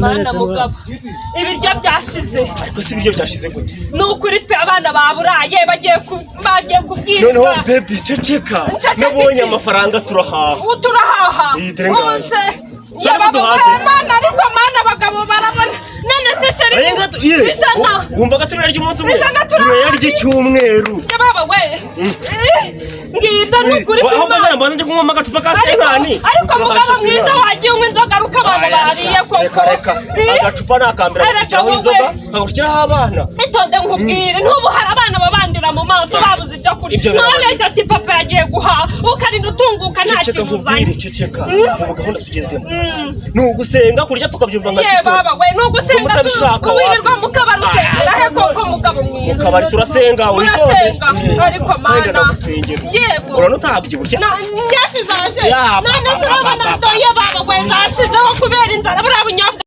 Mana mugabo ibiryo byashize ariko si ibiryo byashize gute nukuri pe abana baburaye bagiye kubwira noneho baby ceceka nabonye amafaranga turahaha bose mana ariko mana abagabo barabona none se sheri wumvaga turarya umunsi umwe turarya icyumweru baba we ngiza nukuri pe ahubwo mbona nje kunywa agacupa ka senkani ariko mugabo mwiza wagiye unywa inzoga ruka abantu bariye koko reka agacupa nakambira kujyaho inzoga nkagushyiraho abana itonde nkubwire ntubu hari abana babandira mu maso babuze ibyo kurya none ati papa yagiye guhaha ukarinda utunguka nta kintu uzanye ceceka ubu gahunda tugezemo nugusenga kurya tukabyumva nka siporo baba we nugusenga wirirwa mu kabari usengera he koko mugabo mwiza mu kabari turasenga witonde ariko mana yego urabona utabyibushye nyashize aje none se urabona doye baba we zashizeho kubera inzara buriya bunyobwa